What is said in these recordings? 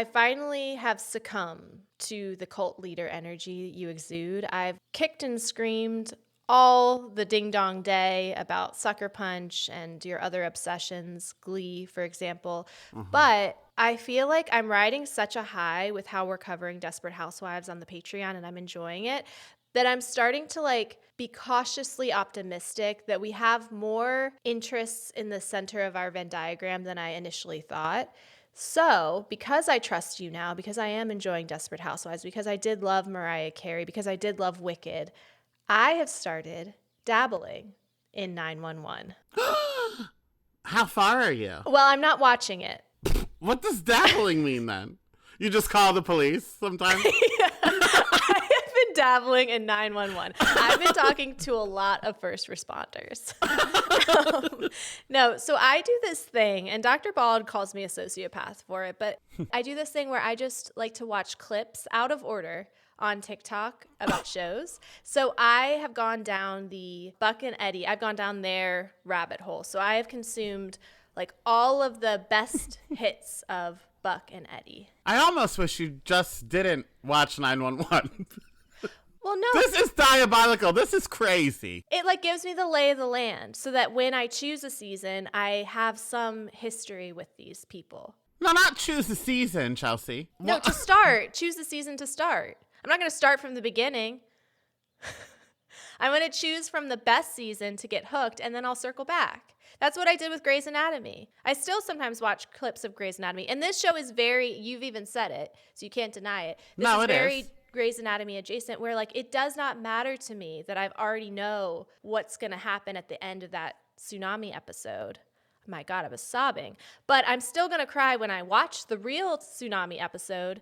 I finally have succumbed to the cult leader energy you exude. I've kicked and screamed all the ding dong day about Sucker Punch and your other obsessions, Glee, for example. But I feel like I'm riding such a high with how we're covering Desperate Housewives on the Patreon, and I'm enjoying it, that I'm starting to be cautiously optimistic that we have more interests in the center of our Venn diagram than I initially thought. So, because I trust you now, because I am enjoying Desperate Housewives, because I did love Mariah Carey, because I did love Wicked, I have started dabbling in 911. How far are you? Well, I'm not watching it. What does dabbling mean then? You just call the police sometimes? I have been dabbling in 911. I've been talking to a lot of first responders. No, so I do this thing, and Dr. Bald calls me a sociopath for it, but I do this thing where I just like to watch clips out of order on TikTok about shows. So I have gone down the Buck and Eddie, I've gone down their rabbit hole. So I have consumed all of the best hits of Buck and Eddie. I almost wish you just didn't watch 911. Well, no. This is diabolical. This is crazy. It gives me the lay of the land so that when I choose a season, I have some history with these people. No, not choose the season, Chelsea. No, to start. Choose the season to start. I'm not going to start from the beginning. I'm going to choose from the best season to get hooked, and then I'll circle back. That's what I did with Grey's Anatomy. I still sometimes watch clips of Grey's Anatomy. And this show is you've even said it, so you can't deny it. This No, is it very is. Grey's Anatomy adjacent, where it does not matter to me that I've already know what's going to happen at the end of that tsunami episode. My God, I was sobbing. But I'm still going to cry when I watch the real tsunami episode.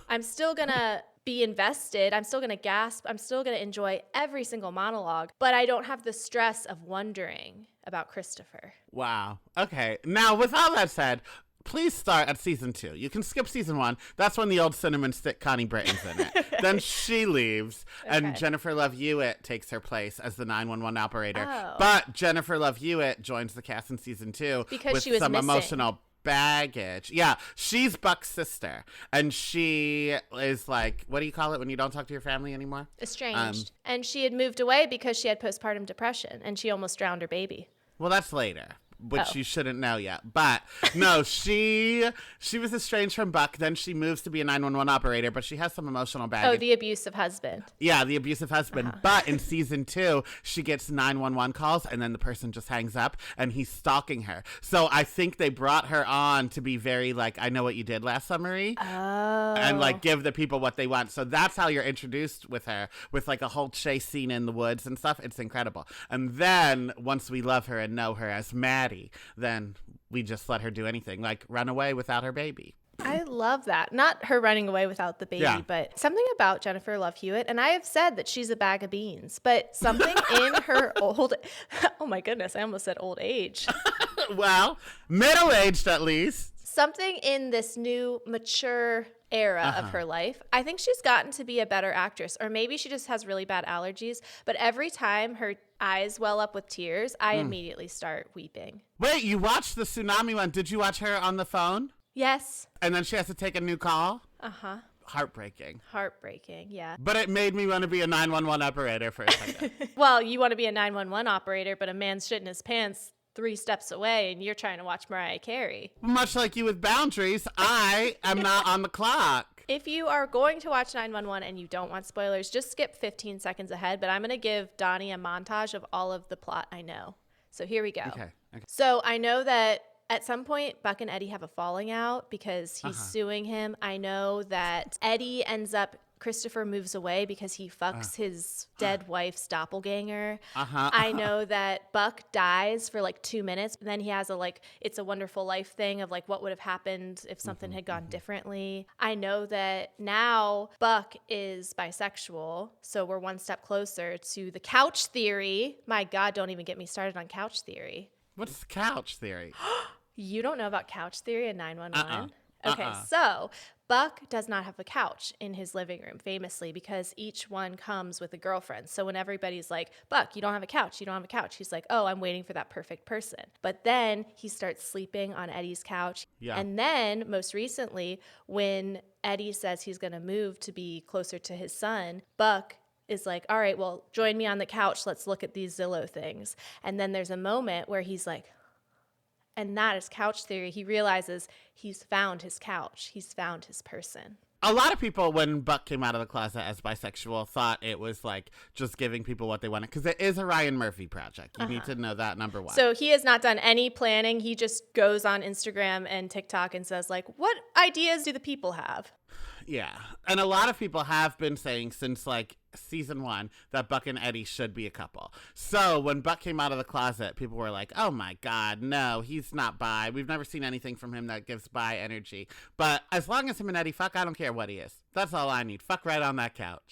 I'm still going to be invested. I'm still going to gasp. I'm still going to enjoy every single monologue. But I don't have the stress of wondering about Christopher. Wow. Okay. Now, with all that said, please start at season 2. You can skip season 1. That's when the old cinnamon stick Connie Britton's in it. Then she leaves, and Jennifer Love Hewitt takes her place as the 911 operator. Oh. But Jennifer Love Hewitt joins the cast in season 2 Because with she was some missing. emotional baggage. Yeah, she's Buck's sister, and she is what do you call it when you don't talk to your family anymore? Estranged. And she had moved away because she had postpartum depression, and she almost drowned her baby. Well, that's later, which you shouldn't know yet. But no, she was estranged from Buck. Then she moves to be a 911 operator, but she has some emotional baggage. Oh, the abusive husband. Yeah, the abusive husband. But in season 2, she gets 911 calls, and then the person just hangs up, and he's stalking her. So I think they brought her on to be very I know what you did last summer-y. Oh. And give the people what they want. So that's how you're introduced with her, with a whole chase scene in the woods and stuff. It's incredible. And then once we love her and know her as Maddie, then we just let her do anything, run away without her baby. I love that. Not her running away without the baby, but something about Jennifer Love Hewitt. And I have said that she's a bag of beans, but something in her oh my goodness, I almost said old age. Well, middle-aged at least. Something in this new mature era of her life. I think she's gotten to be a better actress, or maybe she just has really bad allergies. But every time her eyes well up with tears, I immediately start weeping. Wait, you watched the tsunami one. Did you watch her on the phone? Yes. And then she has to take a new call? Uh-huh. Heartbreaking. Heartbreaking, yeah. But it made me want to be a 911 operator for a second. Well, you want to be a 911 operator, but a man's shitting his pants 3 steps away, and you're trying to watch Mariah Carey. Much like you with boundaries, I am not on the clock. If you are going to watch 911 and you don't want spoilers, just skip 15 seconds ahead. But I'm going to give Donnie a montage of all of the plot I know. So here we go. Okay. So I know that at some point, Buck and Eddie have a falling out because he's suing him. I know that Eddie ends up, Christopher moves away because he fucks his dead wife's doppelganger. I know that Buck dies for 2 minutes. And then he has a It's a Wonderful Life thing of what would have happened if something had gone differently. I know that now Buck is bisexual. So we're one step closer to the couch theory. My God, don't even get me started on couch theory. What's couch theory? You don't know about couch theory in 911? Okay, so Buck does not have a couch in his living room, famously, because each one comes with a girlfriend. So when everybody's like, Buck, you don't have a couch, you don't have a couch, he's like, oh, I'm waiting for that perfect person. But then he starts sleeping on Eddie's couch. Yeah. And then most recently, when Eddie says he's going to move to be closer to his son, Buck is like, all right, well, join me on the couch. Let's look at these Zillow things. And then there's a moment where he's like, and that is couch theory. He realizes he's found his couch. He's found his person. A lot of people, when Buck came out of the closet as bisexual, thought it was like just giving people what they wanted, because it is a Ryan Murphy project. You need to know that, number one. So he has not done any planning. He just goes on Instagram and TikTok and says, like, what ideas do the people have? Yeah. And a lot of people have been saying since like season 1 that Buck and Eddie should be a couple. So when Buck came out of the closet, people were like, oh my God, no, he's not bi. We've never seen anything from him that gives bi energy. But as long as him and Eddie fuck, I don't care what he is. That's all I need. Fuck right on that couch.